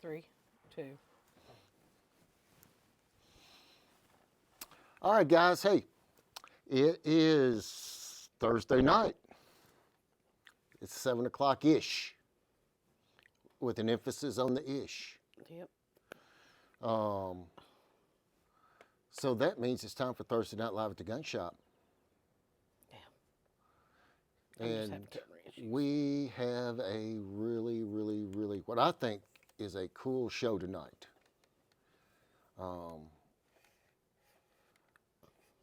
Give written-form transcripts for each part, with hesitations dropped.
3, 2. All right, guys. Hey, it is Thursday night. It's 7 o'clock ish, with an emphasis on the ish. Yep. So that means it's time for Thursday Night Live at the Gun Shop. I'm just And having camera issues. we have a really, what I think is a cool show tonight.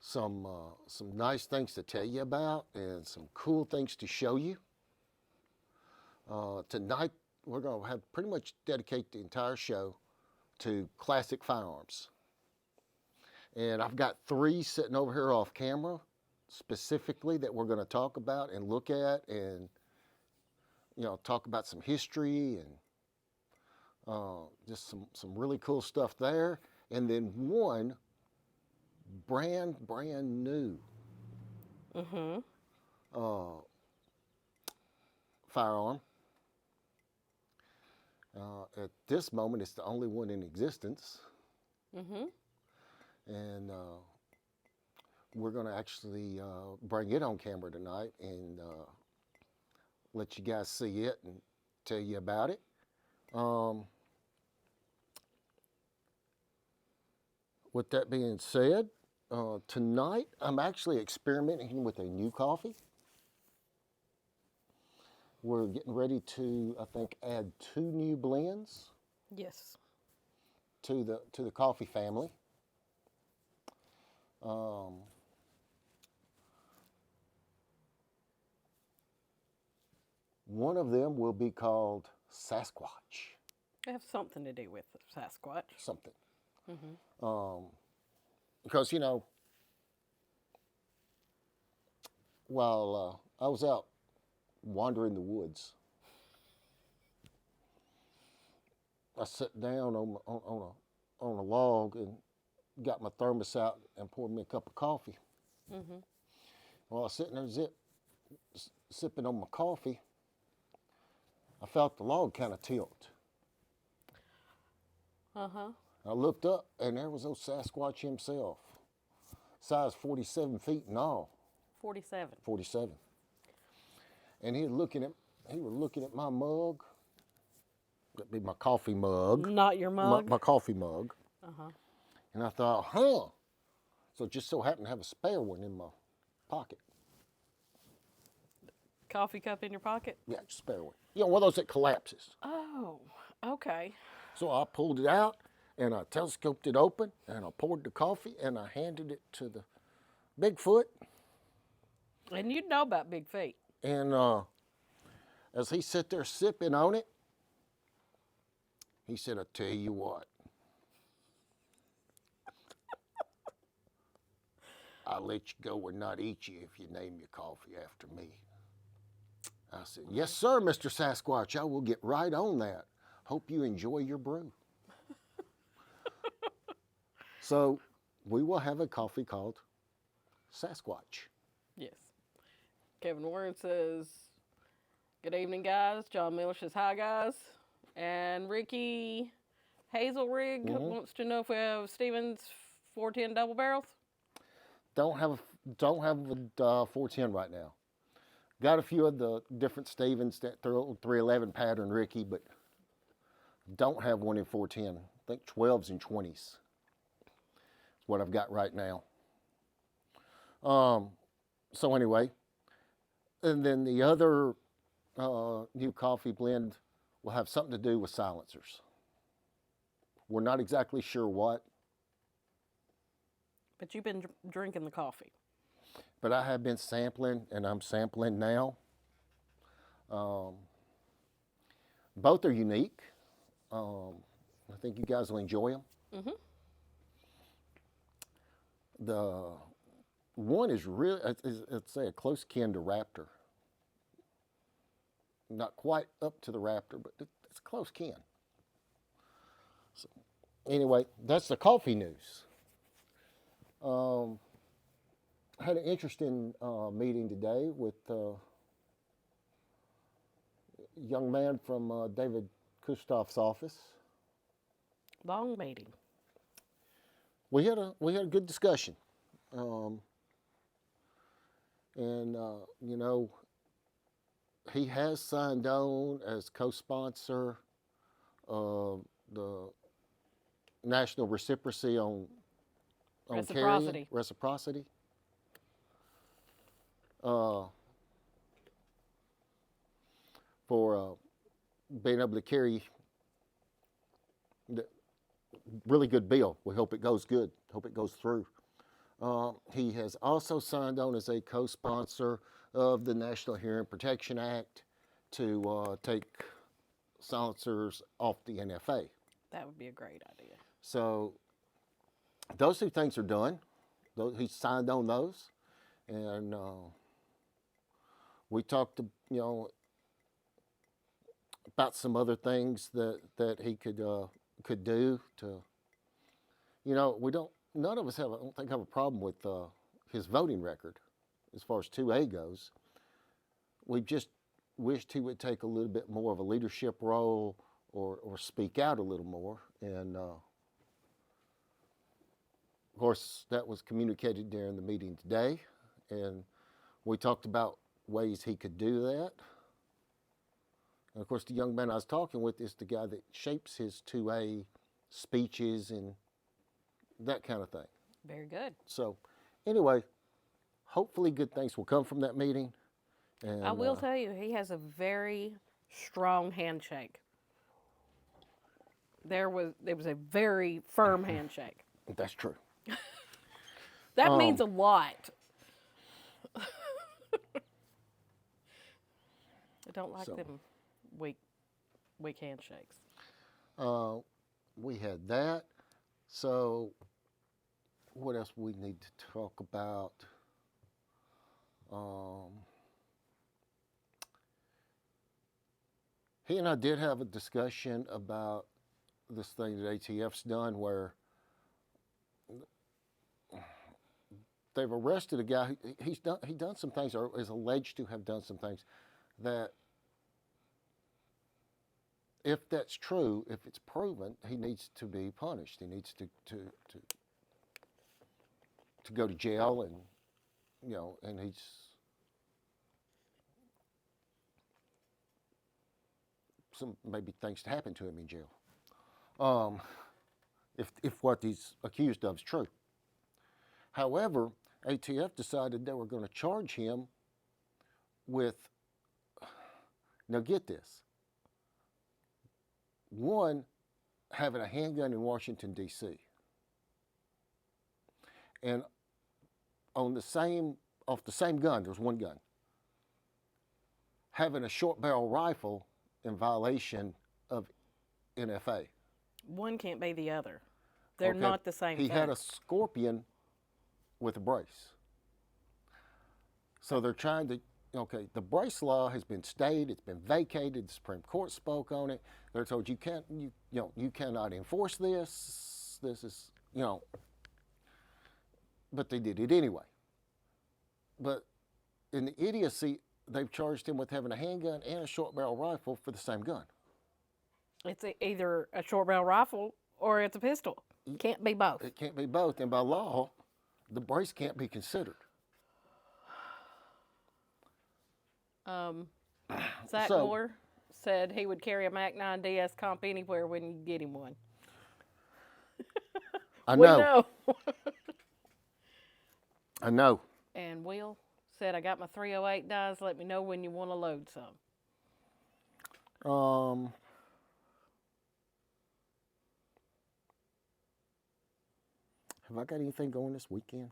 Some nice things to tell you about and some cool things to show you. Tonight, we're going to have pretty much dedicate the entire show to classic firearms. And I've got 3 sitting over here off camera specifically that we're going to talk about and look at and, talk about some history and just some really cool stuff there. And then one brand new firearm. At this moment, it's the only one in existence. And we're going to actually bring it on camera tonight and let you guys see it and tell you about it. With that being said, tonight I'm actually experimenting with a new coffee. We're getting ready to, I think, add 2 new blends Yes. to the coffee family. One of them will be called Sasquatch. They have something to do with Sasquatch. Something. Because, while I was out wandering the woods, I sat down on a log and got my thermos out and poured me a cup of coffee. While I was sitting there sipping on my coffee, I felt the log kind of tilt. I looked up, and there was old Sasquatch himself, size 47 feet in all. 47. 47. And he was looking at my mug. That'd be my coffee mug. Not your mug? My coffee mug. And I thought, So it just so happened to have a spare one in my pocket. Coffee cup in your pocket? Yeah, spare one. One of those that collapses. Oh, okay. So I pulled it out, and I telescoped it open, and I poured the coffee, and I handed it to the Bigfoot. And you know about big feet. And as he sat there sipping on it, he said, I tell you what, I'll let you go and not eat you if you name your coffee after me. I said, yes, sir, Mr. Sasquatch, I will get right on that. Hope you enjoy your brew. So we will have a coffee called Sasquatch. Yes. Kevin Warren says, good evening, guys. John Miller says, hi, guys. And Ricky Hazelrig wants to know if we have Stevens 410 double barrels. Don't have a 410 right now. Got a few of the different Stevens, that 311 pattern, Ricky, but don't have one in 410. I think 12s and 20s is what I've got right now. So anyway, and then the other new coffee blend will have something to do with silencers. We're not exactly sure what. But you've been drinking the coffee. But I have been sampling, and I'm sampling now. Both are unique. I think you guys will enjoy them. The one is really, I'd say, a close kin to Raptor. Not quite up to the Raptor, but it's close kin. So, anyway, that's the coffee news. I had an interesting meeting today with a young man from David Kustoff's office. Long meeting. We had a good discussion, um, and you know, he has signed on as co-sponsor of the National Reciprocity on carrying reciprocity. Uh, for being able to carry the really good bill. We hope it goes good. Hope it goes through. He has also signed on as a co-sponsor of the National Hearing Protection Act to take silencers off the NFA. That would be a great idea. So those two things are done. He signed on those, and we talked, about some other things that he could do to, we don't. None of us I don't think have a problem with his voting record, as far as 2A goes. We just wished he would take a little bit more of a leadership role or speak out a little more. And of course, that was communicated during the meeting today, and we talked about ways he could do that. And of course, the young man I was talking with is the guy that shapes his 2A speeches and that kind of thing. Very good. So, anyway, hopefully good things will come from that meeting. And I will tell you, he has a very strong handshake. It was a very firm handshake. That's true. That means a lot. I don't like them weak handshakes. We had that. So, what else we need to talk about? He and I did have a discussion about this thing that ATF's done, where they've arrested a guy. He done some things, or is alleged to have done some things that, if that's true, if it's proven, he needs to be punished. He needs to go to jail, and and he's some maybe things to happen to him in jail. If what he's accused of is true. However, ATF decided they were going to charge him with, now get this, one, having a handgun in Washington, D.C. And off the same gun, there's one gun, having a short barrel rifle in violation of NFA. One can't be the other. They're Okay. not the same He thing. had a Scorpion with a brace. So they're trying to, the brace law has been stayed, it's been vacated, the Supreme Court spoke on it. They're told you cannot enforce this. This is, but they did it anyway. But in the idiocy, they've charged him with having a handgun and a short barrel rifle for the same gun. It's either a short barrel rifle or it's a pistol. Can't be both. It can't be both, and by law, the brace can't be considered. Zach Moore said he would carry a Mac 9 DS comp anywhere when you get him one. I We know. I know. And Will said, I got my 308 dies. Let me know when you want to load some. Have I got anything going this weekend?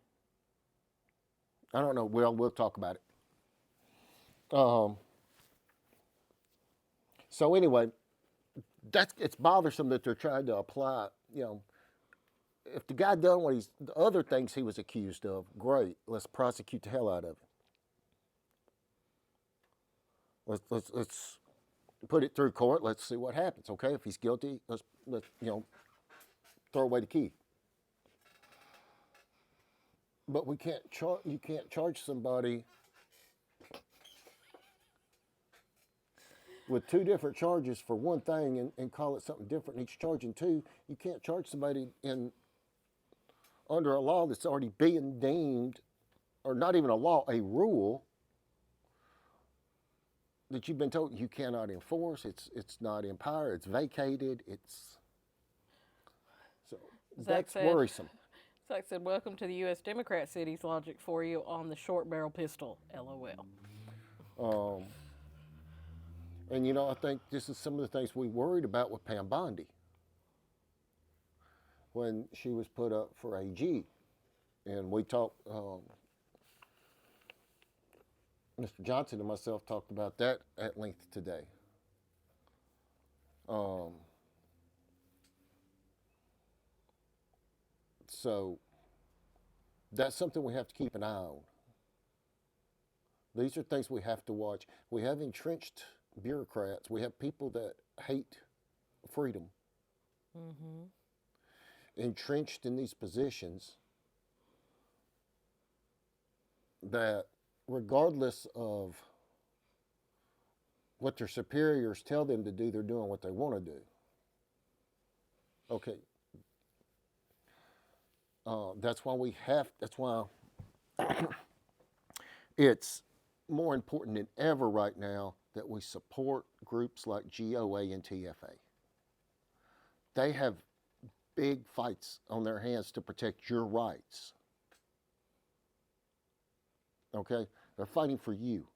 I don't know. We'll talk about it. So anyway, it's bothersome that they're trying to apply, if the guy done the other things he was accused of, great. Let's prosecute the hell out of him. Let's put it through court. Let's see what happens. Okay, if he's guilty, let's throw away the key. But you can't charge somebody with two different charges for one thing and call it something different in each charge. And two, you can't charge somebody under a law that's already being deemed, or not even a law, a rule that you've been told you cannot enforce. It's not in power. It's vacated. That's worrisome. Zach said, "Welcome to the U.S. Democrat cities logic for you on the short barrel pistol." LOL. And I think this is some of the things we worried about with Pam Bondi when she was put up for AG, and we talked. Mr. Johnson and myself talked about that at length today. So that's something we have to keep an eye on. These are things we have to watch. We have entrenched bureaucrats. We have people that hate freedom. Entrenched in these positions that, regardless of what their superiors tell them to do, they're doing what they want to do. Okay. That's why it's more important than ever right now that we support groups like GOA and TFA. They have big fights on their hands to protect your rights. Okay? They're fighting for you.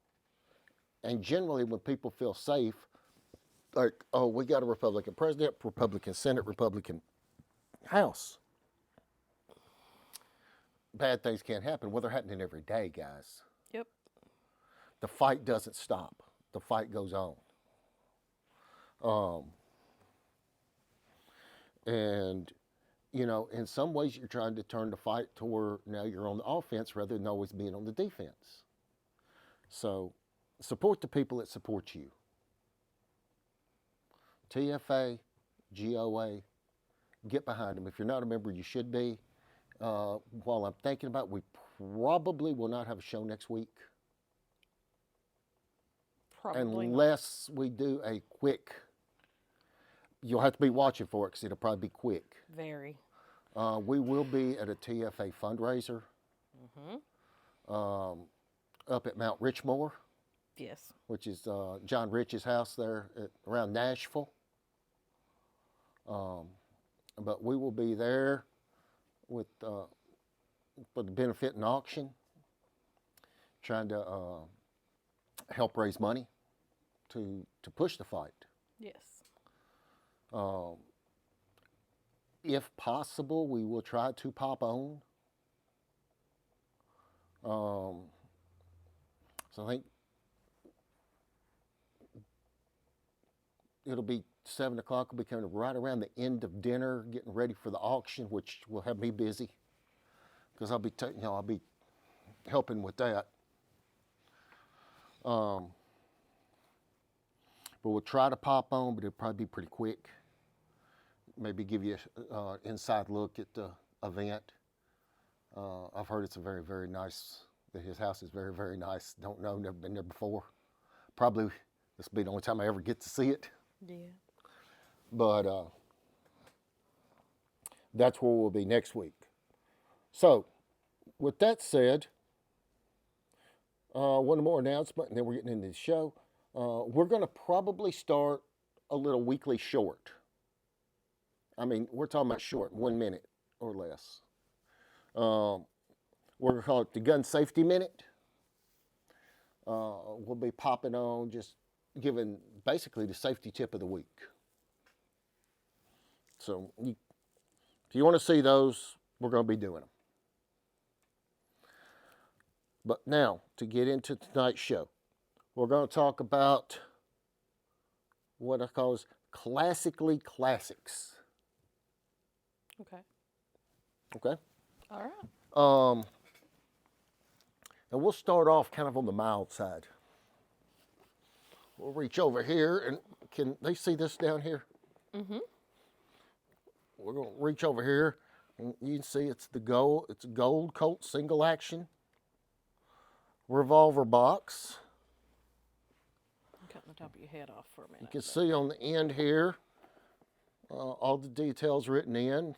And generally, when people feel safe, like, oh, we got a Republican president, Republican Senate, Republican House, bad things can't happen. Well, they're happening every day, guys. Yep. The fight doesn't stop. The fight goes on. And, in some ways, you're trying to turn the fight to where now you're on the offense rather than always being on the defense. So support the people that support you. TFA, GOA, get behind them. If you're not a member, you should be. While I'm thinking about it, we probably will not have a show next week. Probably unless we do a quick, you'll have to be watching for it because it'll probably be quick. Very. We will be at a TFA fundraiser up at Mount Richmore. Yes. Which is John Rich's house there around Nashville. But we will be there with for the benefit and auction, trying to help raise money to push the fight. Yes. If possible, we will try to pop on. So I think it'll be 7 o'clock. We'll be kind of right around the end of dinner, getting ready for the auction, which will have me busy because I'll be I'll be helping with that. But we'll try to pop on, but it'll probably be pretty quick. Maybe give you an inside look at the event. I've heard it's a very, very nice, that his house is very, very nice. Don't know, never been there before. Probably this will be the only time I ever get to see it. Yeah. But that's where we'll be next week. So, with that said, one more announcement, and then we're getting into the show. We're going to probably start a little weekly short. I mean, we're talking about short, 1 minute or less. We're going to call it the Gun Safety Minute. We'll be popping on, just giving basically the safety tip of the week. So if you want to see those, we're going to be doing them. But now, to get into tonight's show, we're going to talk about what I call is classically classics. Okay. Okay? All right. And we'll start off kind of on the mild side. We'll reach over here, and can they see this down here? Mm-hmm. We're going to reach over here, and you can see it's a gold Colt single action revolver box. top of your head off for a minute. You can see on the end here, all the details written in.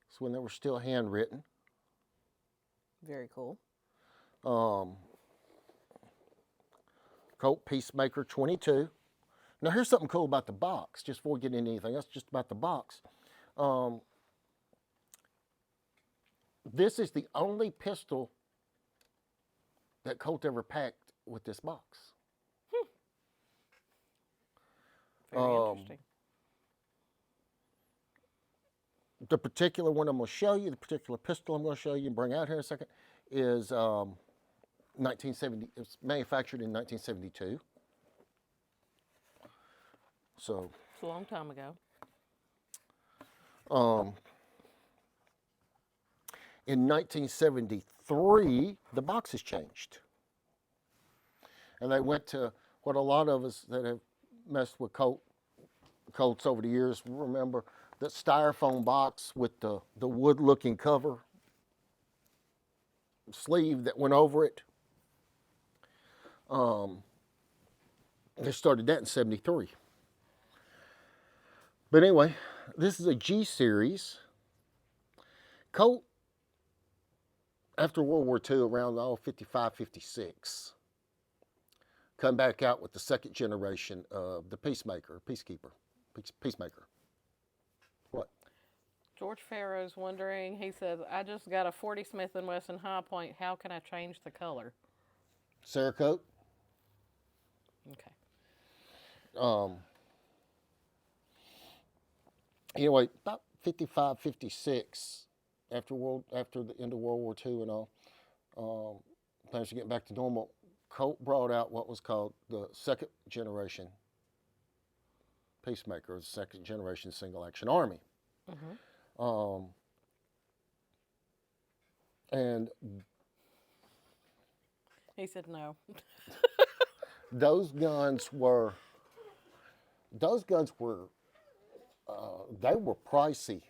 It's when they were still handwritten. Very cool. Colt Peacemaker 22. Now here's something cool about the box, just before we get into anything else, just about the box. This is the only pistol that Colt ever packed with this box. Very interesting. The particular one I'm going to show you, the particular pistol I'm going to show you and bring out here in a second, is 1970. It was manufactured in 1972. So It's a long time ago. In 1973, the box has changed. And they went to what a lot of us that have messed with Colts over the years remember, that styrofoam box with the wood-looking cover, sleeve that went over it. They started that in 73. But anyway, this is a G series. Colt, after World War II, around 55, 56, come back out with the second generation of the Peacemaker. What? George Farrow's wondering, he says, I just got a 40 Smith & Wesson High Point. How can I change the color? Cerakote. Okay. Anyway, about 55, 56, after the end of World War II and all, things were getting back to normal. Colt brought out what was called the second generation Peacemaker, the second generation single action army. And He said no. those guns were they were pricey.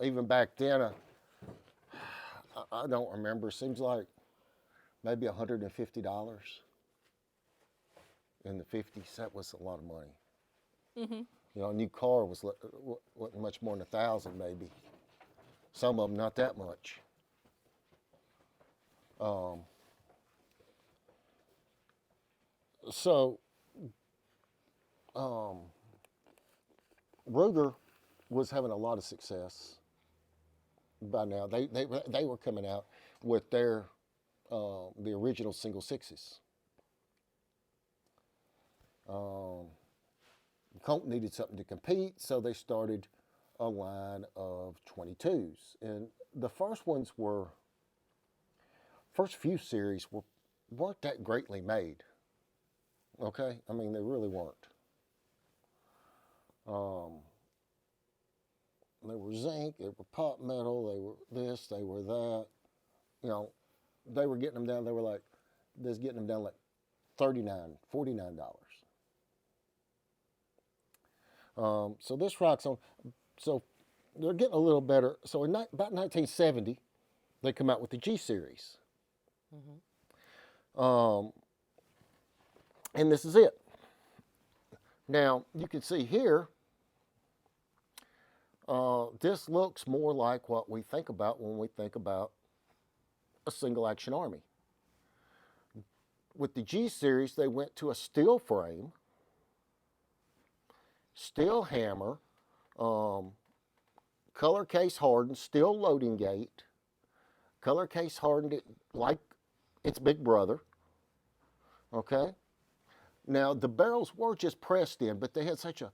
Even back then, I don't remember. Seems like maybe $150 in the 50s. That was a lot of money. You know, a new car wasn't much more than $1,000 maybe. Some of them not that much. Ruger was having a lot of success by now. They were coming out with their the original single sixes. Colt needed something to compete, so they started a line of 22s. And the first few series weren't that greatly made. Okay? I mean, they really weren't. They were zinc, they were pot metal, they were this, they were that. You know, they were getting them down, getting them down like $39, $49. So this rocks on. So they're getting a little better. So in about 1970, they come out with the G series. And this is it. Now you can see here. This looks more like what we think about when we think about a single action army. With the G series, they went to a steel frame, steel hammer, color case hardened, steel loading gate, color case hardened it like its big brother. Okay? Now the barrels were just pressed in, but they had such a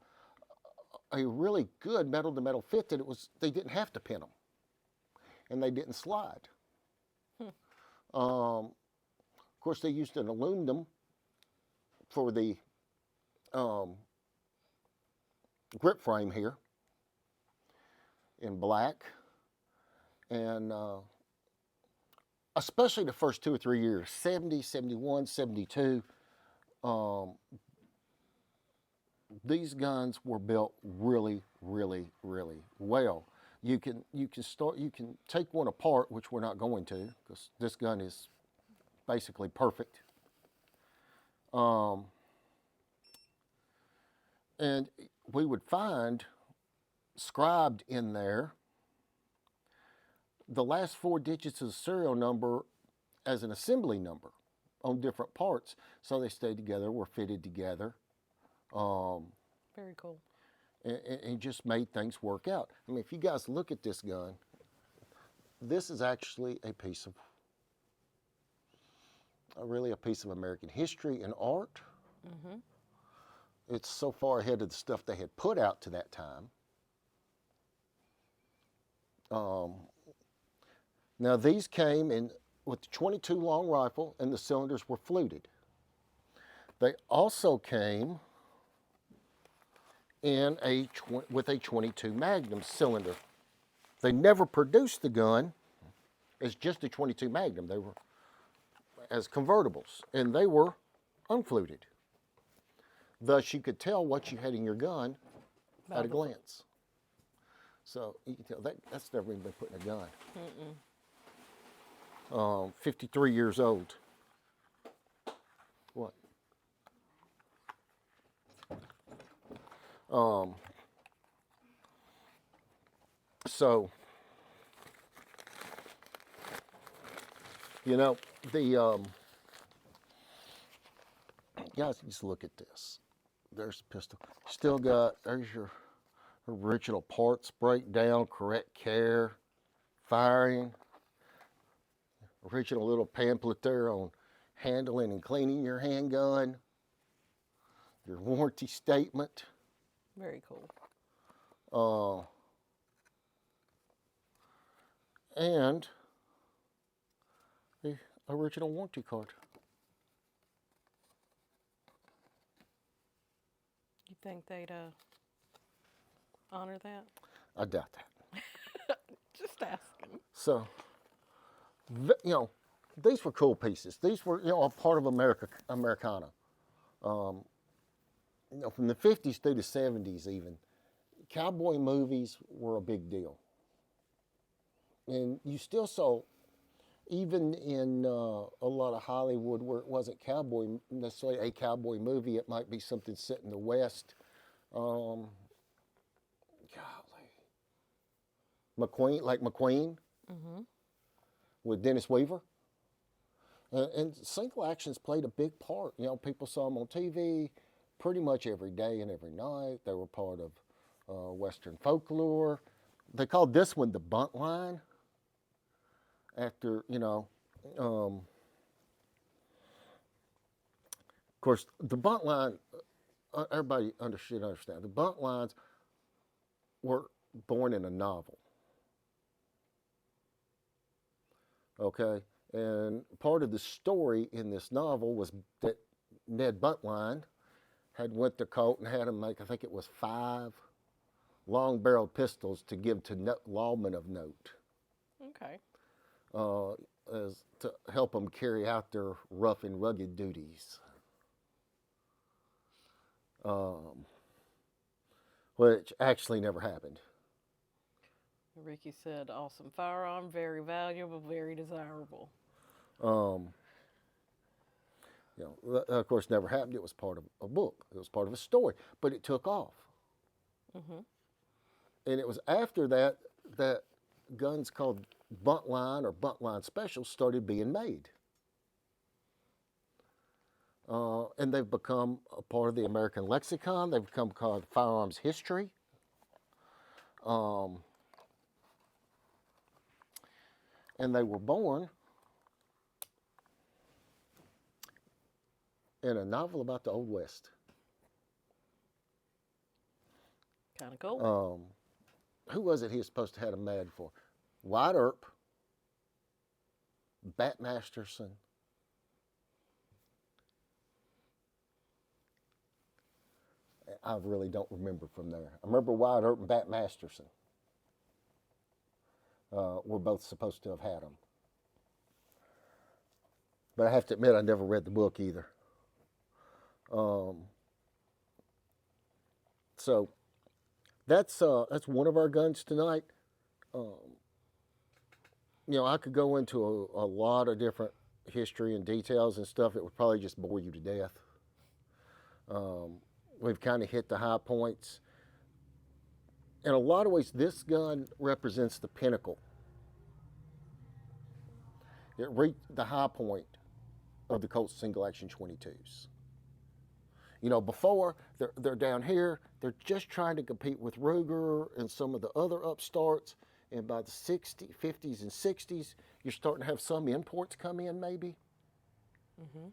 really good metal to metal fit that they didn't have to pin them, and they didn't slide. Of course, they used an aluminum for the grip frame here in black, and especially the first 2 or 3 years, 70, 71, 72, these guns were built really, really, really well. You can take one apart, which we're not going to, because this gun is basically perfect. Um, and we would find scribed in there the last 4 digits of the serial number as an assembly number on different parts. So they stayed together, were fitted together, Very cool. and just made things work out. I mean, if you guys look at this gun, this is actually a piece of, really a piece of American history and art. Mm-hmm. It's so far ahead of the stuff they had put out to that time. Now these came in with the 22 long rifle, and the cylinders were fluted. They also came in with a 22 Magnum cylinder. They never produced the gun as just a 22 Magnum. They were as convertibles, and they were unfluted. Thus, you could tell what you had in your gun at a glance. So you can tell that's never even been put in a gun. 53 years old. What? So, you know, the guys, just look at this. There's the pistol. Still got, there's your original parts breakdown, correct care, firing. Original little pamphlet there on handling and cleaning your handgun. Your warranty statement. Very cool. And the original warranty card. You think they'd honor that? I doubt that. Just asking. So, you know, these were cool pieces. These were, you know, a part of Americana. You know, from the 50s through the 70s even, cowboy movies were a big deal. And you still saw, even in a lot of Hollywood where it wasn't necessarily a cowboy movie, it might be something set in the West. Golly. McQueen. Mm-hmm. With Dennis Weaver. And single actions played a big part. You know, people saw them on TV pretty much every day and every night. They were part of Western folklore. They called this one the bunt line. After, you know, of course, the bunt line, everybody should understand. The bunt lines were born in a novel. Okay, and part of the story in this novel was that Ned Buntline had went to court and had him make, I think it was 5 long-barreled pistols to give to lawmen of note. Okay. As to help them carry out their rough and rugged duties. Which actually never happened. Ricky said, awesome firearm, very valuable, very desirable. You know, of course, never happened. It was part of a book. It was part of a story, but it took off. Mm-hmm. And it was after that that guns called Buntline or Buntline Specials started being made. And they've become a part of the American lexicon. They've become called firearms history. And they were born in a novel about the Old West. Kind of cool. Who was it he was supposed to have them mad for? Wyatt Earp, Bat Masterson, I really don't remember from there. I remember Wyatt Earp and Bat Masterson were both supposed to have had them. But I have to admit, I never read the book either. So that's one of our guns tonight. You know, I could go into a lot of different history and details and stuff. It would probably just bore you to death. We've kind of hit the high points. In a lot of ways, this gun represents the pinnacle. It reached the high point of the Colt single action 22s. You know, before they're down here, they're just trying to compete with Ruger and some of the other upstarts. And by the 60s, 50s, and 60s, you're starting to have some imports come in, maybe. You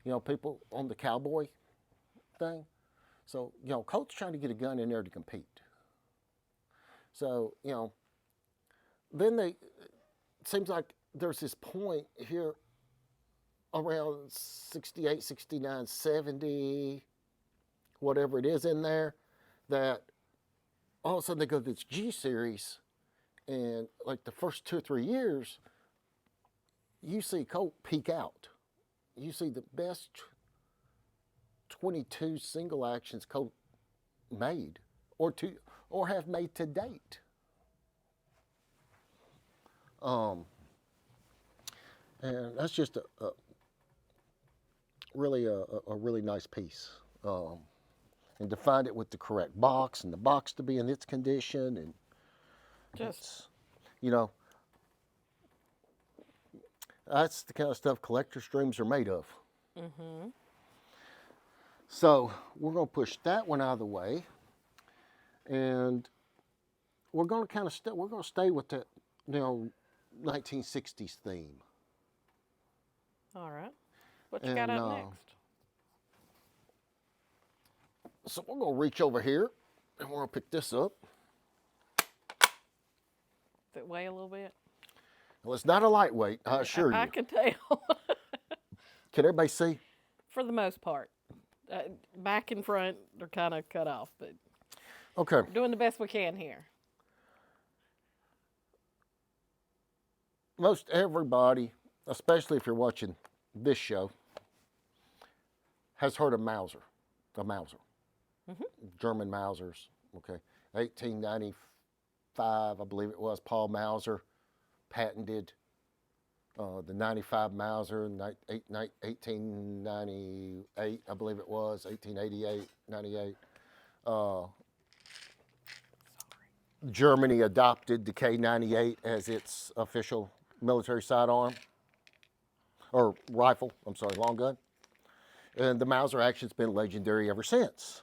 know, people on the cowboy thing. So, you know, Colt's trying to get a gun in there to compete. So, you know, then it seems like there's this point here around 68, 69, 70, whatever it is in there, that all of a sudden they go to this G series, and like the first 2 or 3 years, you see Colt peak out. You see the best 22 single actions Colt made, or have made to date. And that's just a really nice piece. And to find it with the correct box, and the box to be in its condition, and Just, you know, that's the kind of stuff collector's dreams are made of. So we're going to push that one out of the way, and we're going to kind of we're going to stay with that, you know, 1960s theme. all right. What you got up next? So we're going to reach over here, and we're going to pick this up. Does it weigh a little bit? Well, it's not a lightweight, I assure you. I can tell. Can everybody see? For the most part. Back and front, they're kind of cut off, but Okay. we're doing the best we can here. Most everybody, especially if you're watching this show, has heard of Mauser, a Mauser. German Mausers, okay. 1895, I believe it was, Paul Mauser patented the 95 Mauser, 1898, I believe it was, 1888, 98. Germany adopted the K98 as its official military sidearm, or rifle, I'm sorry, long gun. And the Mauser action's been legendary ever since.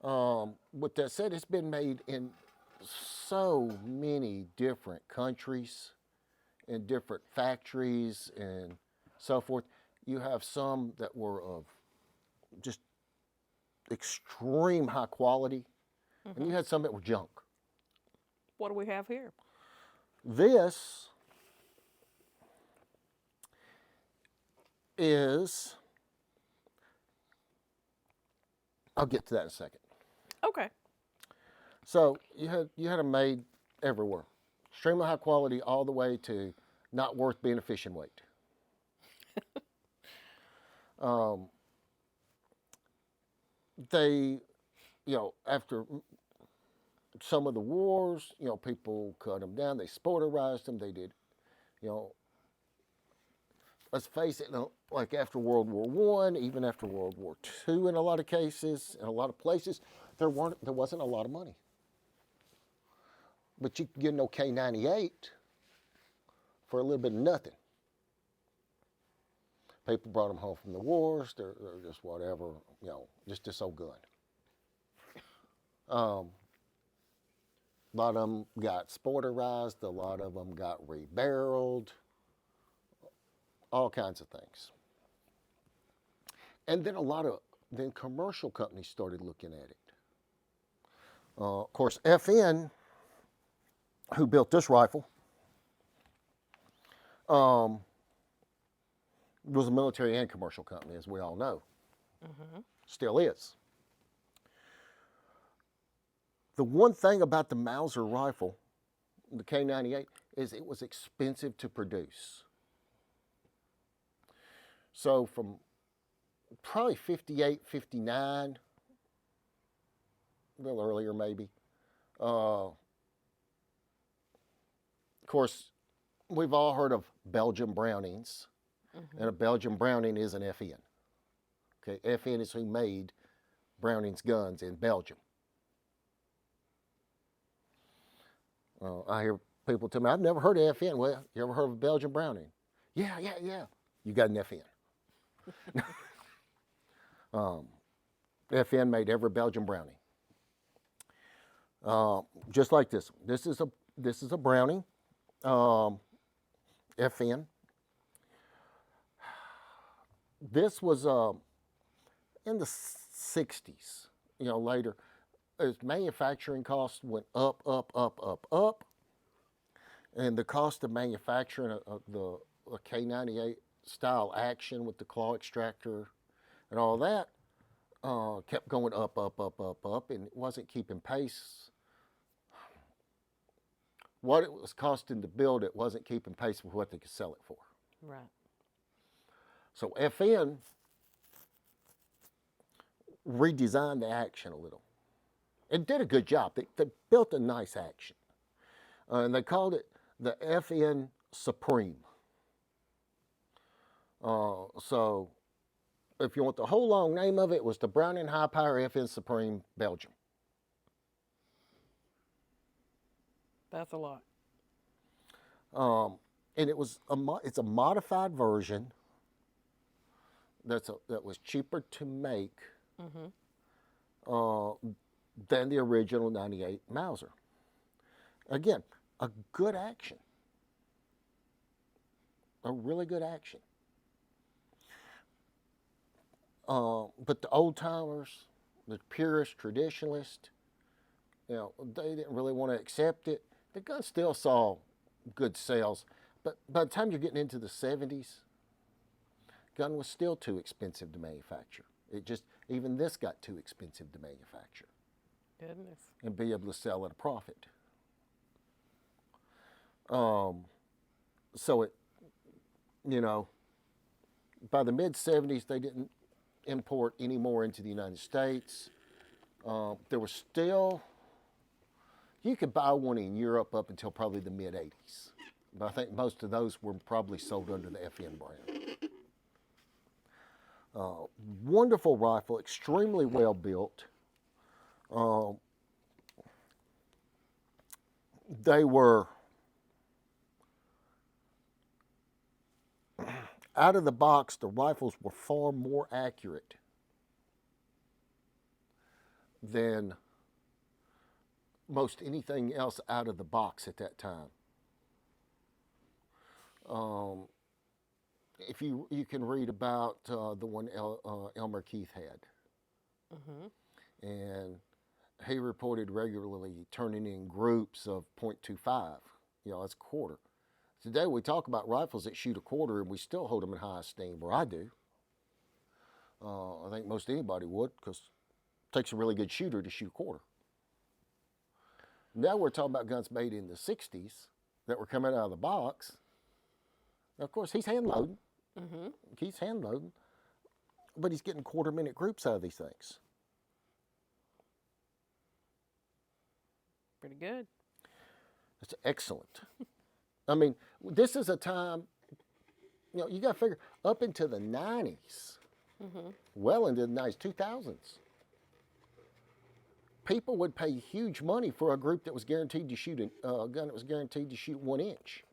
With that said, it's been made in so many different countries, in different factories, and so forth. You have some that were of just extreme high quality, and you had some that were junk. What do we have here? This is, I'll get to that in a second. Okay. So you had them made everywhere, extremely high quality, all the way to not worth being a fishing weight. They, you know, after some of the wars, you know, people cut them down. They sporterized them. They did, you know, let's face it, you know, like after World War I, even after World War II in a lot of cases, in a lot of places, there wasn't a lot of money. But you could get an K98 for a little bit of nothing. People brought them home from the wars. They're just whatever, you know, just this old gun. A lot of them got sporterized. A lot of them got rebarreled. All kinds of things. And then then commercial companies started looking at it. Of course, FN, who built this rifle, was a military and commercial company, as we all know. Still is. The one thing about the Mauser rifle, the K98, is it was expensive to produce. So from probably 58, 59, a little earlier maybe. Of course, we've all heard of Belgian Brownings, and a Belgian Browning is an FN. Okay, FN is who made Browning's guns in Belgium. I hear people tell me, I've never heard of FN. Well, you ever heard of a Belgian Browning? Yeah. You got an FN. FN made every Belgian Browning. Just like this. This is a Browning, FN. This was in the 60s. Later, as manufacturing costs went up, and the cost of manufacturing the K98 style action with the claw extractor and all that kept going up, and it wasn't keeping pace. What it was costing to build it wasn't keeping pace with what they could sell it for. Right. So FN redesigned the action a little. It did a good job. They built a nice action. And they called it the FN Supreme. So if you want the whole long name of it, it was the Browning High Power FN Supreme Belgium. That's a lot. And it's a modified version that was cheaper to make than the original 98 Mauser. Again, a good action. A really good action. But the old timers, the purist traditionalists, they didn't really want to accept it. The gun still saw good sales, but by the time you're getting into the 70s, gun was still too expensive to manufacture. Even this got too expensive to manufacture. Goodness. And be able to sell at a profit. So by the mid 70s, they didn't import any more into the United States. There was still, you could buy one in Europe up until probably the mid 80s. But I think most of those were probably sold under the FN brand. Wonderful rifle, extremely well built. They were, out of the box, the rifles were far more accurate than most anything else out of the box at that time. If you can read about the one Elmer Keith had, and he reported regularly turning in groups of .25. That's a quarter. Today we talk about rifles that shoot a quarter, and we still hold them in high esteem, or I do. I think most anybody would, because it takes a really good shooter to shoot a quarter. Now we're talking about guns made in the 60s that were coming out of the box. Now, of course, he's hand loading. He's hand loading, but he's getting quarter-minute groups out of these things. Pretty good. It's excellent. I mean, this is a time, you got to figure, up into the 90s, well into the 90s, 2000s, people would pay huge money for a group that was guaranteed to shoot a gun that was guaranteed to shoot 1 inch.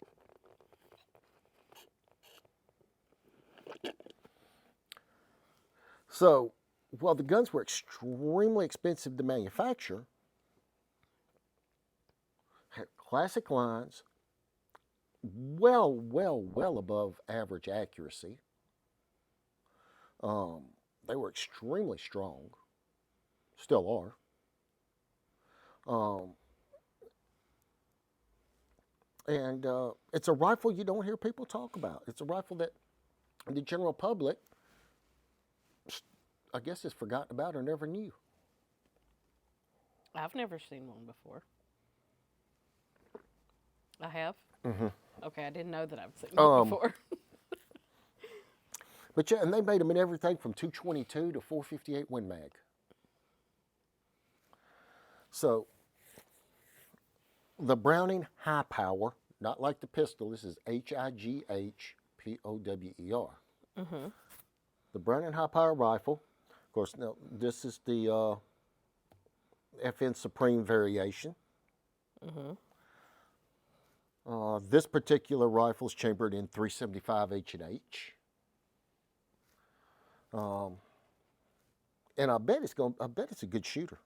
So, while the guns were extremely expensive to manufacture, had classic lines, well above average accuracy. They were extremely strong, still are. And it's a rifle you don't hear people talk about. It's a rifle that the general public, I guess, has forgotten about or never knew. I've never seen one before. I have? Okay, I didn't know that I've seen one before. But yeah, and they made them in everything from 222 to 458 Win Mag. So, the Browning High Power, not like the pistol, this is High-Power. the Browning high power rifle. Of course, now this is the FN Supreme variation. This particular rifle is chambered in 375 H&H. And I bet it's a good shooter.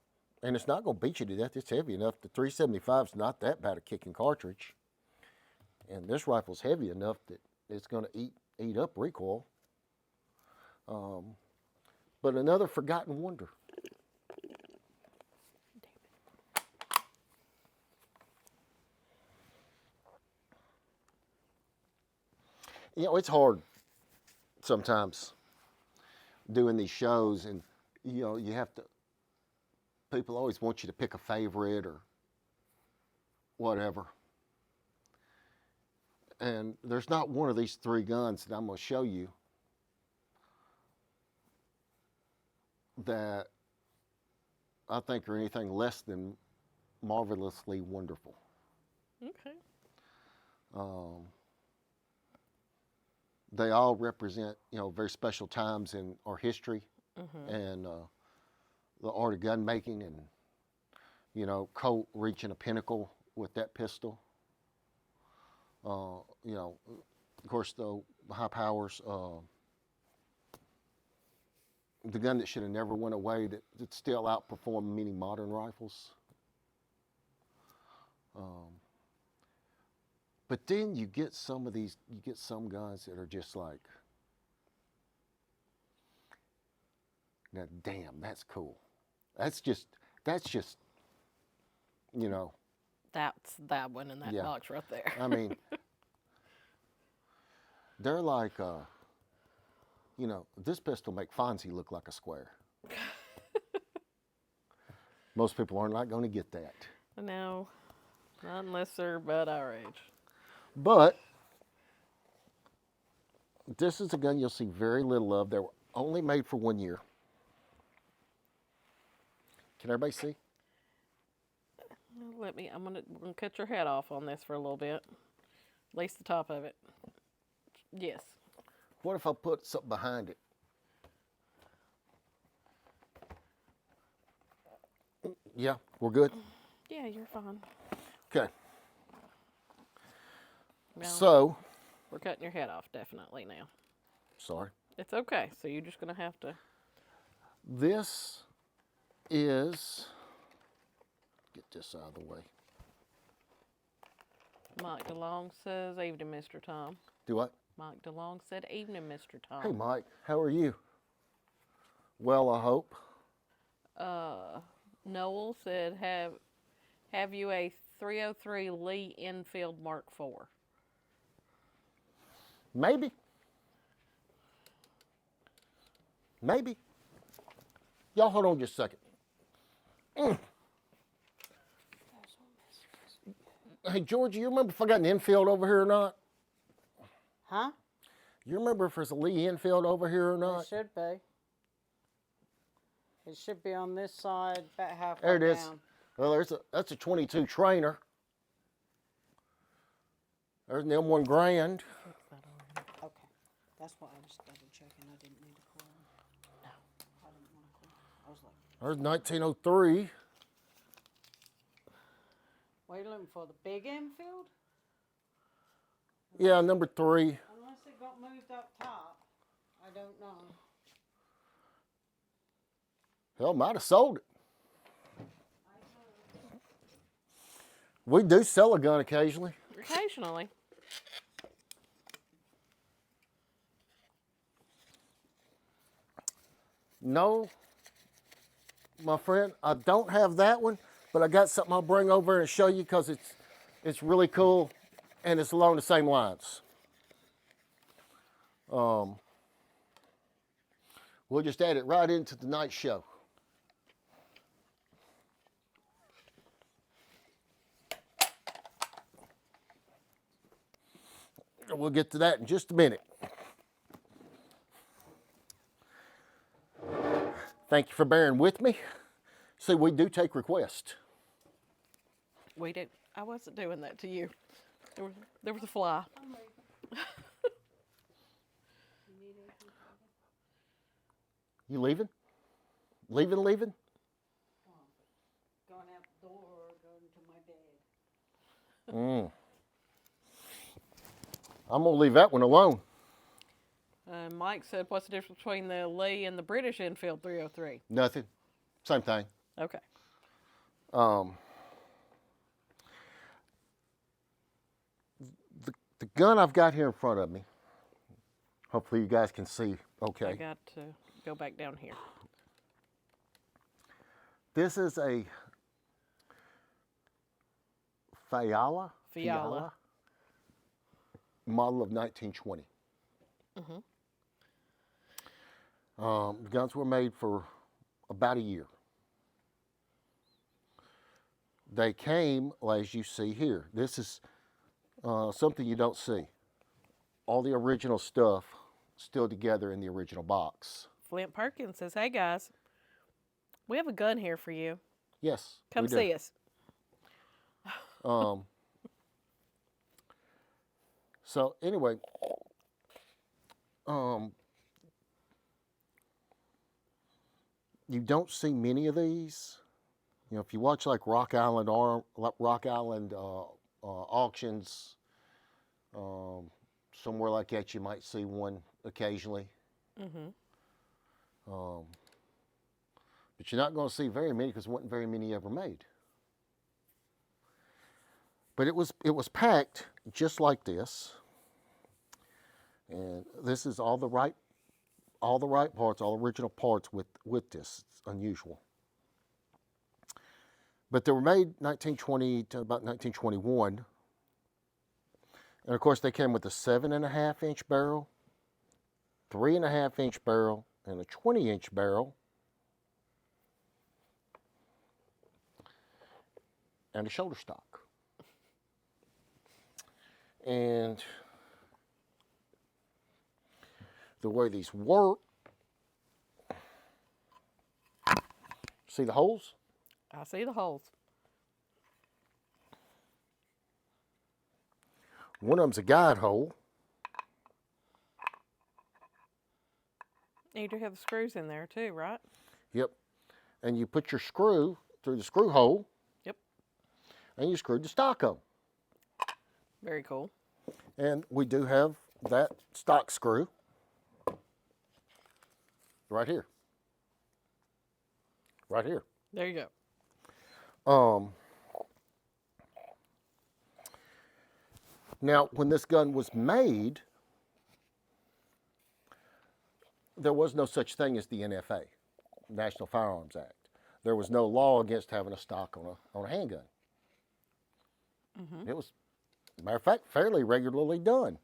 And it's not going to beat you to death. It's heavy enough. The 375 is not that bad a kicking cartridge. And this rifle's heavy enough that it's going to eat up recoil. But another forgotten wonder. You know, it's hard sometimes doing these shows, and you know, you have to, people always want you to pick a favorite or whatever. And there's not one of these three guns that I'm going to show you that I think are anything less than marvelously wonderful. Okay. They all represent, you know, very special times in our history and the art of gun making, and, you know, Colt reaching a pinnacle with that pistol. You know, of course, the high powers, the gun that should have never went away, that still outperformed many modern rifles. But then you get some of these, you get some guns that are just like, now damn, that's cool. That's just, you know. That's that one in that box right there. I mean, they're like, you know, this pistol make Fonzie look like a square. Most people are not going to get that. No, not unless they're about our age. But this is a gun you'll see very little of. They were only made for 1 year. Can everybody see? I'm gonna cut your head off on this for a little bit. At least the top of it. Yes. What if I put something behind it? Yeah, we're good? Yeah, you're fine. Okay. Well, so. We're cutting your head off definitely now. Sorry. It's okay. So you're just going to have to. This is, get this out of the way. Mike DeLong says, evening, Mr. Tom. Do what? Mike DeLong said, evening, Mr. Tom. Hey, Mike. How are you? Well, I hope. Noel said, have you a 303 Lee Enfield Mark IV? Maybe. Maybe. Y'all hold on just a second. Hey, George, you remember if I got an Enfield over here or not? Huh? You remember if there's a Lee Enfield over here or not? It should be. It should be on this side, about halfway There it is. down. Well, that's a 22 trainer. There's an M1 Grand. Okay. That's what I was double checking. I didn't need to call him. No. I didn't want to call him. I was like, There's 1903. what are you looking for? The big Enfield? Yeah, number 3. Unless it got moved up top. I don't know. Hell, might have sold it. We do sell a gun occasionally. Occasionally. No, my friend, I don't have that one, but I got something I'll bring over and show you because it's really cool and it's along the same lines. We'll just add it right into the night show. We'll get to that in just a minute. Thank you for bearing with me. See, we do take requests. We do. I wasn't doing that to you. There was a fly. You leaving? Leaving? Going out the door or going to my bed. I'm going to leave that one alone. Mike said, what's the difference between the Lee and the British Enfield 303? Nothing. Same thing. Okay. The gun I've got here in front of me, hopefully you guys can see okay. I got to go back down here. This is a Fiala model of 1920. The guns were made for about a year. They came, as you see here. This is something you don't see. All the original stuff still together in the original box. Flint Perkins says, hey guys, we have a gun here for you. Yes. Come see us. So anyway, you don't see many of these. You know, if you watch like Rock Island auctions, somewhere like that, you might see one occasionally. But you're not going to see very many because there weren't very many ever made. But it was packed just like this, and this is all the right parts, all original parts with this. It's unusual. But they were made 1920 to about 1921. And of course they came with a 7.5-inch barrel, 3.5-inch barrel, and a 20-inch barrel, and a shoulder stock. And the way these work, see the holes? I see the holes. One of them's a guide hole. You do have the screws in there too, right? Yep. And you put your screw through the screw hole. Yep. And you screw the stock on. Very cool. And we do have that stock screw right here. Right here. There you go. Now, when this gun was made, there was no such thing as the NFA, National Firearms Act. There was no law against having a stock on a handgun. It was, matter of fact, fairly regularly done.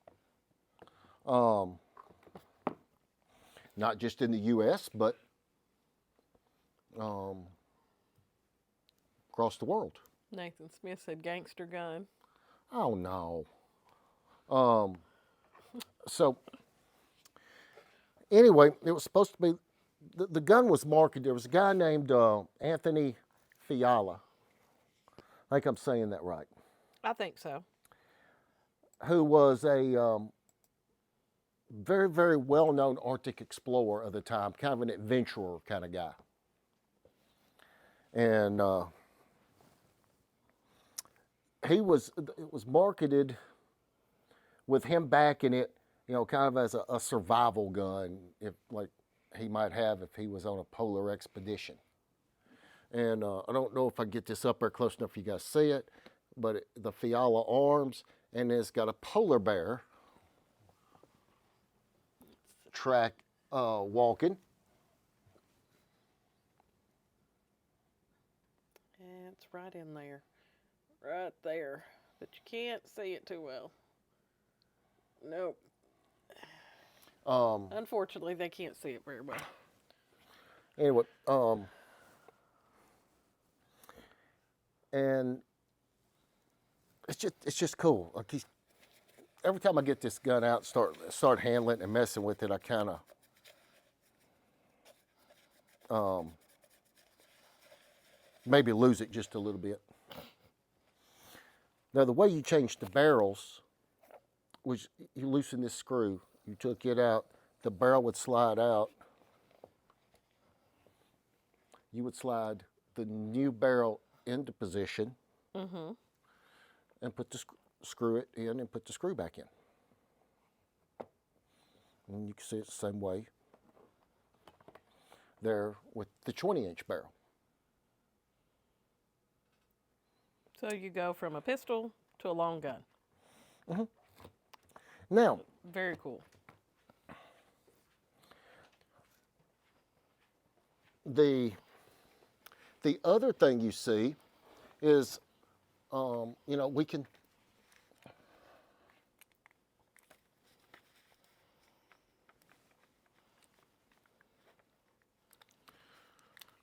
Not just in the U.S., but across the world. Nathan Smith said gangster gun. Oh, no. So, anyway, it was supposed to be, the gun was marketed. There was a guy named Anthony Fiala. I think I'm saying that right. I think so. Who was a very, very well-known Arctic explorer of the time, kind of an adventurer kind of guy. And it was marketed with him backing it, you know, kind of as a survival gun, if like he might have if he was on a polar expedition. And I don't know if I get this up there close enough for you guys to see it, but the Fiala arms, and it's got a polar bear track walking. And it's right in there. Right there. But you can't see it too well. Nope. Unfortunately, they can't see it very well. Anyway, and it's just cool. Like every time I get this gun out, start handling it and messing with it, I kind of maybe lose it just a little bit. Now the way you change the barrels was you loosen this screw, you took it out, the barrel would slide out, you would slide the new barrel into position and put the screw it in and put the screw back in. And you can see it's the same way there with the 20-inch barrel. So you go from a pistol to a long gun. Now, Very cool. the other thing you see is, we can,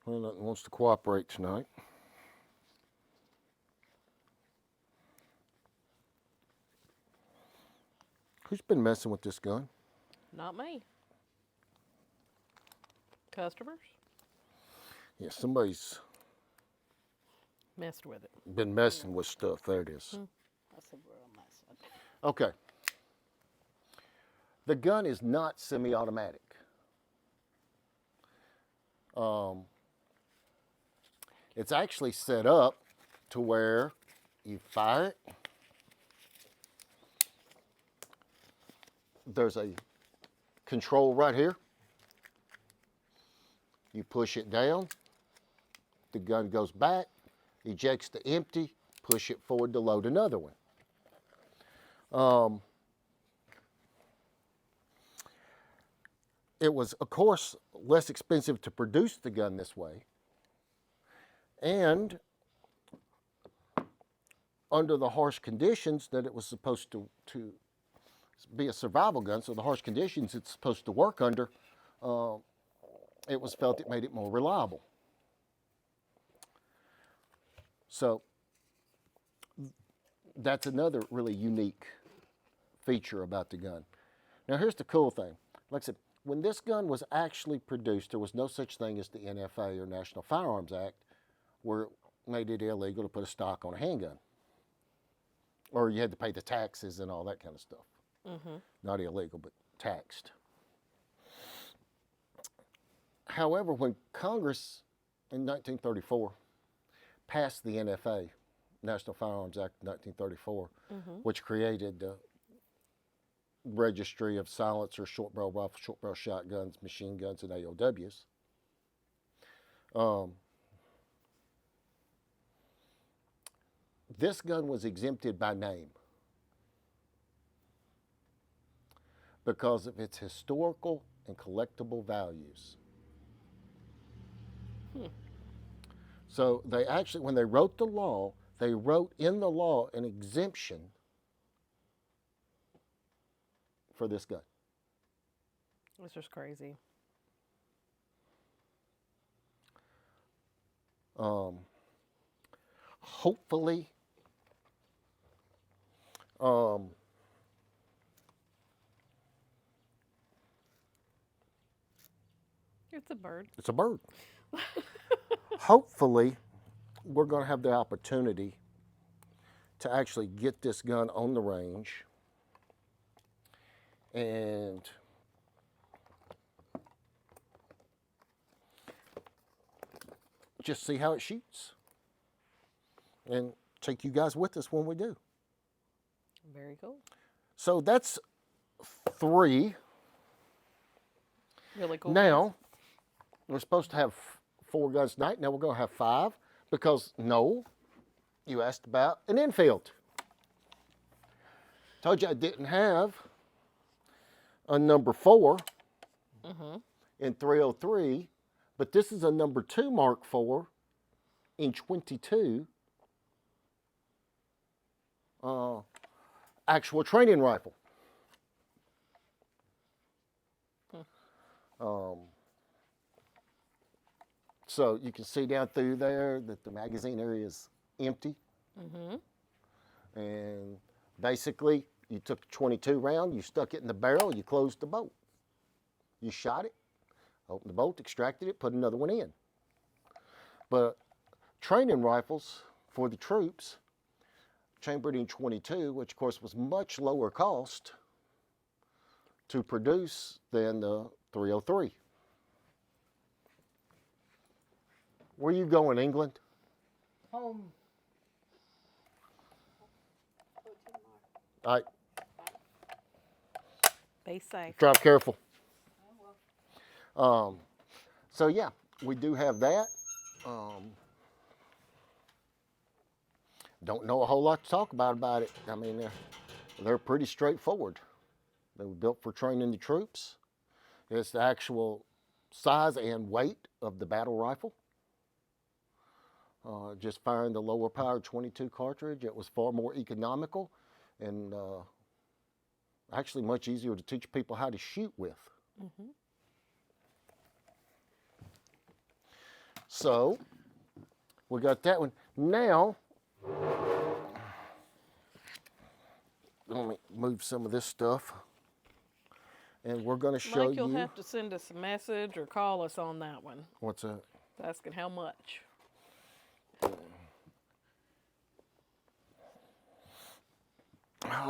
well, nothing wants to cooperate tonight. Who's been messing with this gun? Not me. Customers Yeah, somebody's messed with it. been messing with stuff. There it is. That's a real mess. Okay. The gun is not semi-automatic. It's actually set up to where you fire it. There's a control right here. You push it down, the gun goes back, ejects the empty, push it forward to load another one. It was, of course, less expensive to produce the gun this way, and under the harsh conditions that it was supposed to be a survival gun, so the harsh conditions it's supposed to work under, it was felt it made it more reliable. So that's another really unique feature about the gun. Now here's the cool thing. Like I said, when this gun was actually produced, there was no such thing as the NFA or National Firearms Act, where it made it illegal to put a stock on a handgun. Or you had to pay the taxes and all that kind of stuff. Not illegal, but taxed. However, when Congress in 1934 passed the NFA, National Firearms Act of 1934, which created the registry of silencers, short barrel rifles, short barrel shotguns, machine guns, and AOWs. This gun was exempted by name because of its historical and collectible values. So they actually, when they wrote the law, they wrote in the law an exemption for this gun. It's just crazy. Hopefully, It's a bird. it's a bird. Hopefully, we're going to have the opportunity to actually get this gun on the range and just see how it shoots and take you guys with us when we do. Very cool. So that's 3. Really cool. Now, we're supposed to have 4 guns tonight. Now we're going to have 5 because, Noel, you asked about an infield. Told you I didn't have a number 4 in 303, but this is a number 2 Mark IV in 22 actual training rifle. So you can see down through there that the magazine area is empty. And basically, you took a 22 round, you stuck it in the barrel, you closed the bolt. You shot it, opened the bolt, extracted it, put another one in. But training rifles for the troops, chambered in 22, which of course was much lower cost to produce than the 303. Where you going, England? Home. All right, Be safe. drive careful. So yeah, we do have that. Don't know a whole lot to talk about it. I mean, they're pretty straightforward. They were built for training the troops. It's the actual size and weight of the battle rifle. Just firing the lower power 22 cartridge, it was far more economical and actually much easier to teach people how to shoot with. Mm-hmm. So we got that one. Now, let me move some of this stuff. And we're going to show Mike, you'll you. have to send us a message or call us on that one. What's that? It's asking how much.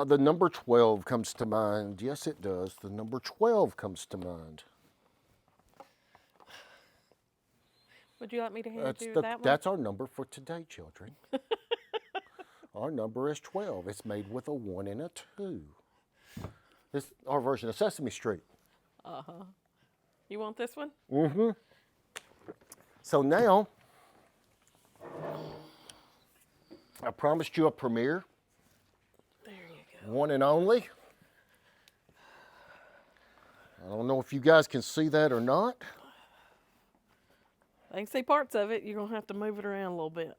The number 12 comes to mind. Yes, it does. The number 12 comes to mind. Would you like me to hand you that one? That's our number for today, children. Our number is 12. It's made with a 1 and a 2. This is our version of Sesame Street. Uh-huh. You want this one? Mm-hmm. So now, I promised you a premiere. There you go. One and only. I don't know if you guys can see that or not. I can see parts of it. You're going to have to move it around a little bit.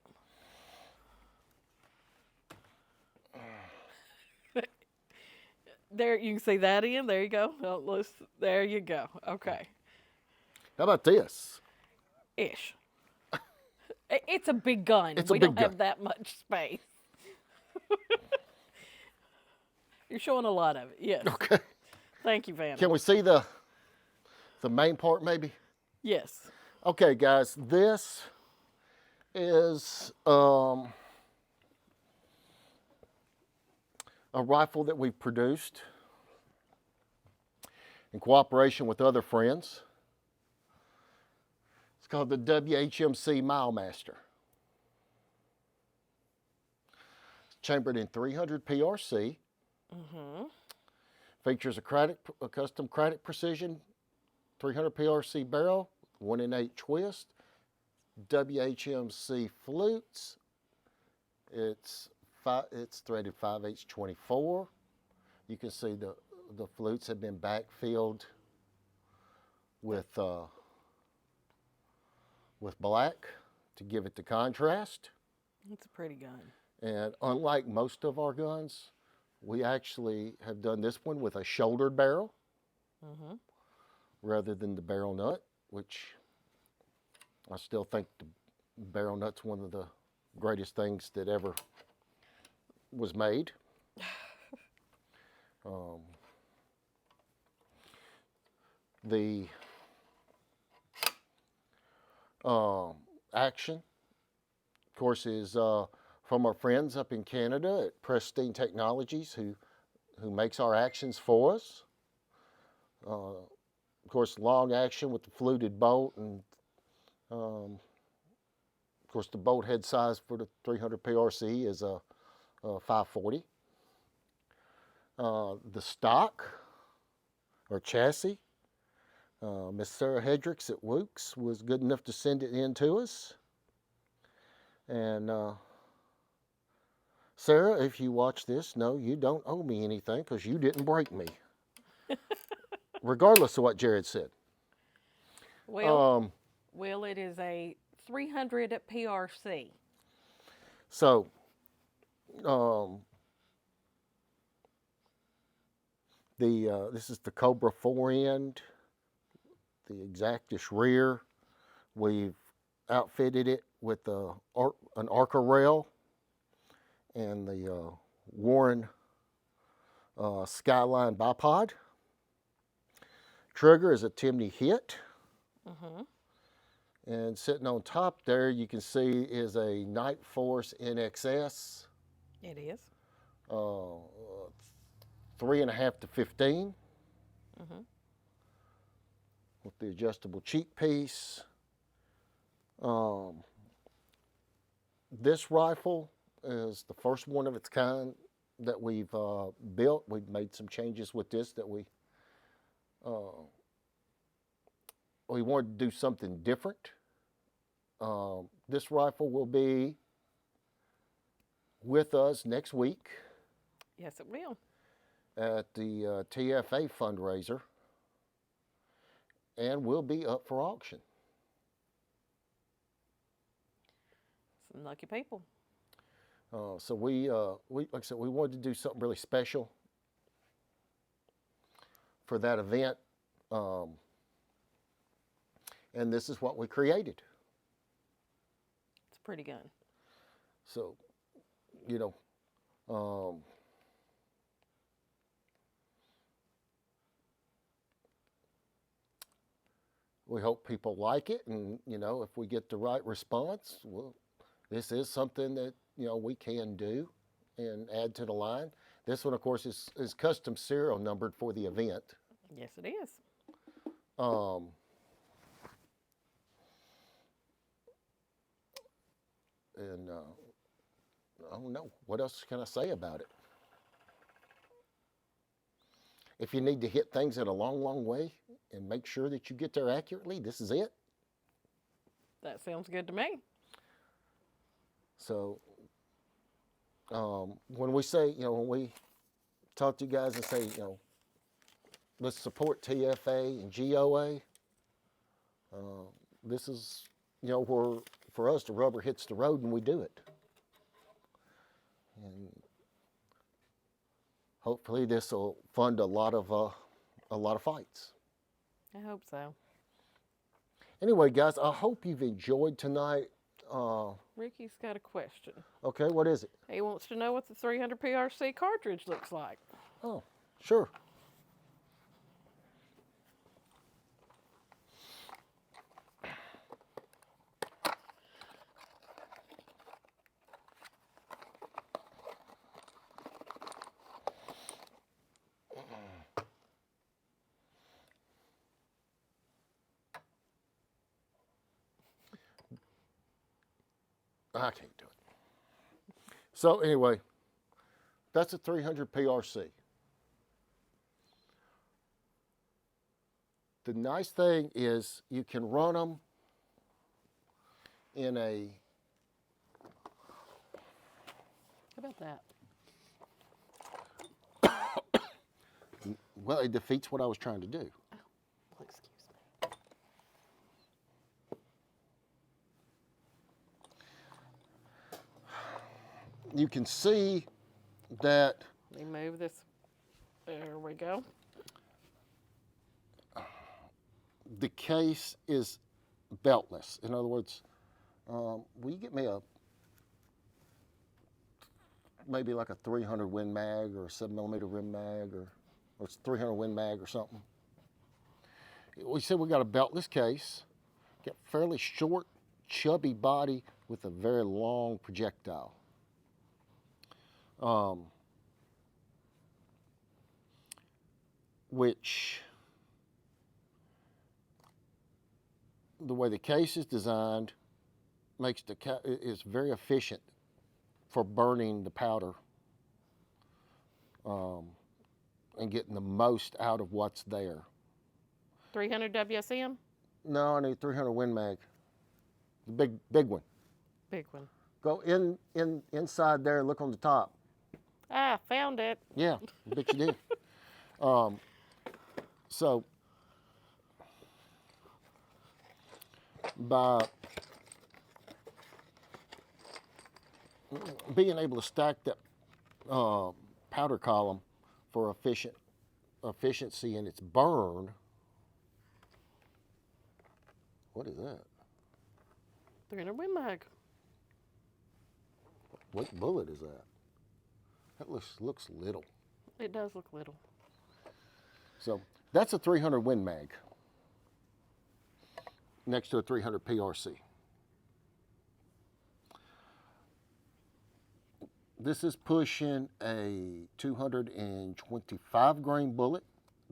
There, you can see that in. There you go. Oh, there you go. Okay. How about this? Ish. It's a big gun. It's a we big don't gun. have that much space. You're showing a lot of it. Yes. Okay. Thank you, Van. Can we see the main part maybe? Yes. Okay, guys, this is a rifle that we've produced in cooperation with other friends. It's called the WHMC Milemaster. It's chambered in 300 PRC. Mm-hmm. Features a custom Craddock Precision 300 PRC barrel, 1 in 8 twist, WHMC flutes. It's threaded 5/8 24. You can see the flutes have been backfilled with black to give it the contrast. It's a pretty gun. And unlike most of our guns, we actually have done this one with a shouldered barrel rather than the barrel nut, which I still think the barrel nut's one of the greatest things that ever was made. The action, of course, is from our friends up in Canada at Pristine Technologies, who makes our actions for us. Of course, long action with the fluted bolt, and of course the bolt head size for the 300 PRC is a 540. The stock or chassis, Miss Sarah Hedricks at Wooks was good enough to send it in to us. And Sarah, if you watch this, no, you don't owe me anything because you didn't break me. Regardless of what Jared said. Well, it is a 300 at PRC. So, this is the Cobra 4-end, the Exactus rear. We've outfitted it with an Arca rail and the Warren Skyline bipod. Trigger is a Timney Hit. And sitting on top there, you can see is a Night Force NXS. It is. 3.5 to 15. With the adjustable cheek piece. Um, this rifle is the first one of its kind that we've built. We've made some changes with this that uh, we wanted to do something different. This rifle will be with us next week Yes, it will. at the TFA fundraiser and will be up for auction. Some lucky people. So we like I said, we wanted to do something really special for that event, and this is what we created. It's a pretty gun. So, you know, we hope people like it, and you know, if we get the right response, well, this is something that we can do and add to the line. This one, of course, is custom serial numbered for the event. Yes, it is. And I don't know, what else can I say about it? If you need to hit things in a long, long way and make sure that you get there accurately, this is it. That sounds good to me. So when we say, when we talk to you guys and say, let's support TFA and GOA, this is, where for us the rubber hits the road and we do it. And hopefully this will fund a lot of fights. I hope so. Anyway, guys, I hope you've enjoyed tonight. Ricky's got a question. Okay, what is it? He wants to know what the 300 PRC cartridge looks like. Oh, sure. I can't do it. So anyway, that's a 300 PRC. The nice thing is you can run them in a... How about that? Well, it defeats what I was trying to do. Oh, well, excuse me. You can see that... Let me move this. There we go. The case is beltless. In other words, will you get me maybe like a 300 Win Mag or a 7mm Win Mag or it's 300 Win Mag or something? We said we got a beltless case, got fairly short, chubby body with a very long projectile. Which, the way the case is designed, makes is very efficient for burning the powder and getting the most out of what's there. 300 WSM? No, I need 300 Win Mag, the big one. Big one. Go inside there and look on the top. Ah, found it. Yeah, I bet you did. So by being able to stack that powder column for efficiency in its burn, what is that? 300 Win Mag. What bullet is that? That looks little. It does look little. So that's a 300 Win Mag next to a 300 PRC. This is pushing a 225 grain bullet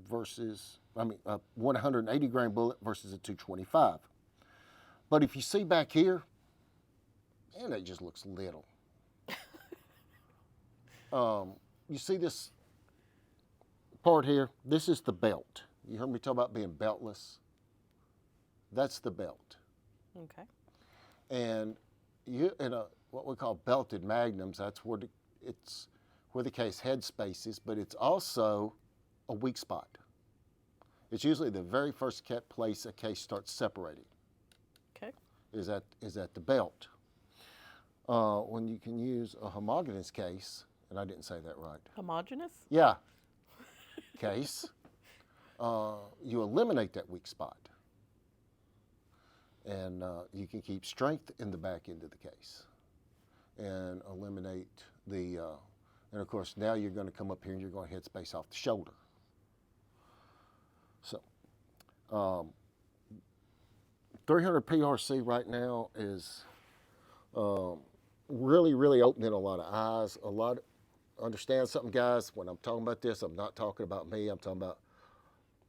versus, a 180 grain bullet versus a 225. But if you see back here, man, that just looks little. You see this part here? This is the belt. You heard me talk about being beltless? That's the belt. Okay. And you in a what we call belted magnums, that's where it's where the case head space is, but it's also a weak spot. It's usually the very first place a case starts separating. Okay. Is at the belt. When you can use a homogeneous case, and I didn't say that right. Homogeneous? Yeah. Case, you eliminate that weak spot. And you can keep strength in the back end of the case and eliminate the, and of course now you're going to come up here and you're going to head space off the shoulder. So 300 PRC right now is really opening a lot of eyes. Understand something, guys, when I'm talking about this, I'm not talking about me, I'm talking about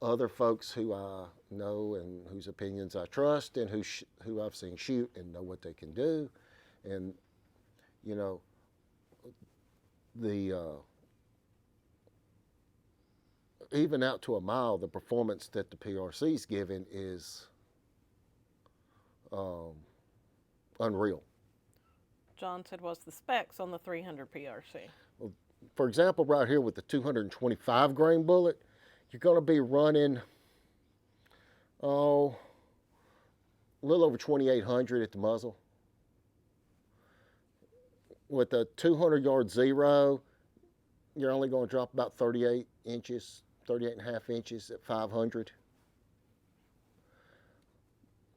other folks who I know and whose opinions I trust and who I've seen shoot and know what they can do. And, you know, even out to a mile, the performance that the PRC's given is unreal. John said, what's the specs on the 300 PRC? Well, for example, right here with the 225 grain bullet, you're going to be running, a little over 2,800 at the muzzle. With a 200-yard zero, you're only going to drop about 38 inches, 38 and a half inches at 500.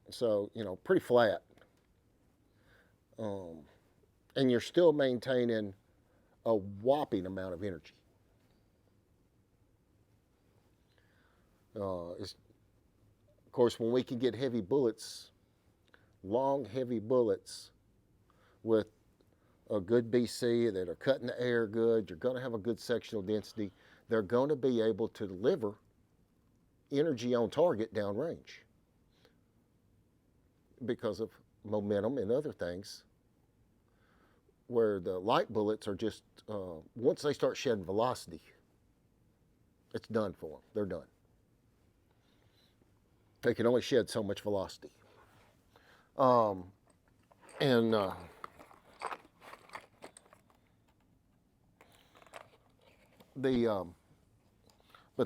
So, you know, pretty flat. And you're still maintaining a whopping amount of energy. Of course, when we can get heavy bullets, long, heavy bullets with a good BC that are cutting the air good, you're going to have a good sectional density. They're going to be able to deliver energy on target downrange because of momentum and other things, where the light bullets are just, once they start shedding velocity, it's done for them. They're done. They can only shed so much velocity. But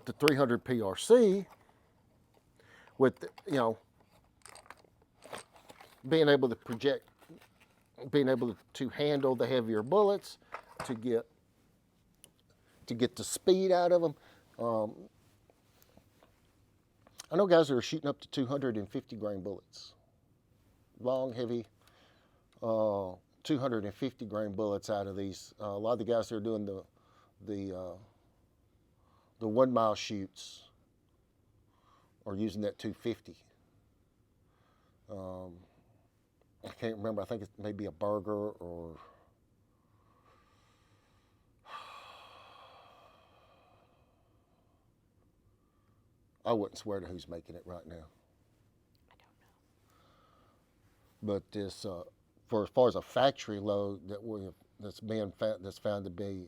the 300 PRC, with, you know, being able to project, being able to handle the heavier bullets, to get the speed out of them. I know guys that are shooting up to 250 grain bullets, long, heavy, 250 grain bullets out of these. A lot of the guys that are doing the 1 mile shoots are using that 250. I can't remember. I think it's maybe a Burger or I wouldn't swear to who's making it right now. I don't know. But this, for as far as a factory load that's found to be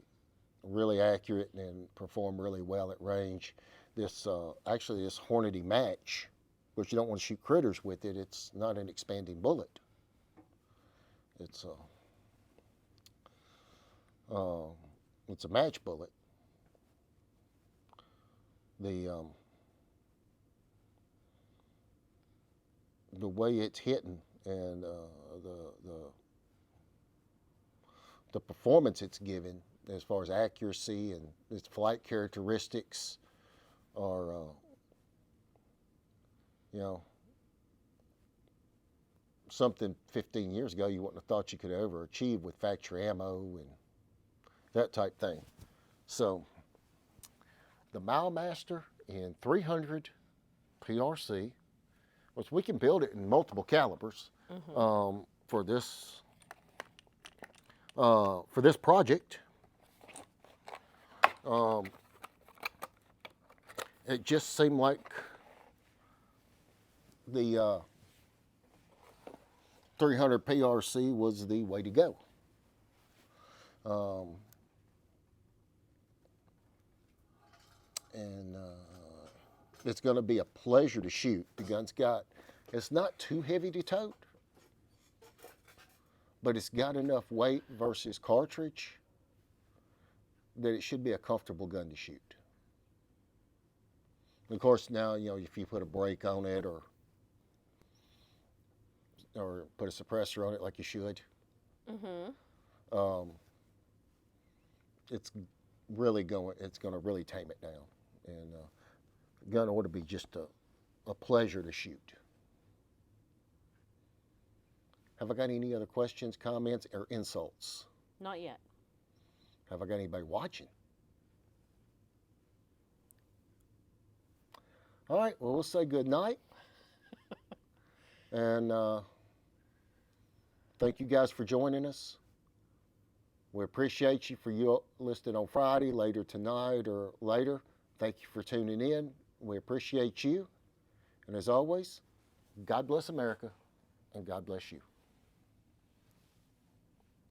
really accurate and perform really well at range, this actually this Hornady match, which you don't want to shoot critters with it. It's not an expanding bullet. It's a match bullet. The way it's hitting and the performance it's given as far as accuracy and its flight characteristics are, you know, something 15 years ago you wouldn't have thought you could ever achieve with factory ammo and that type thing. So the Mile Master in 300 PRC, which we can build it in multiple calibers for this project. It just seemed like the 300 PRC was the way to go. And it's going to be a pleasure to shoot. The gun's it's not too heavy to tote, but it's got enough weight versus cartridge that it should be a comfortable gun to shoot. And of course, now, if you put a brake on it or put a suppressor on it like you should, it's going to really tame it down. And the gun ought to be just a pleasure to shoot. Have I got any other questions, comments, or insults? Not yet. Have I got anybody watching? All right, well, we'll say good night. And thank you guys for joining us. We appreciate you for you listening on Friday, later tonight, or later. Thank you for tuning in. We appreciate you. And as always, God bless America, and God bless you.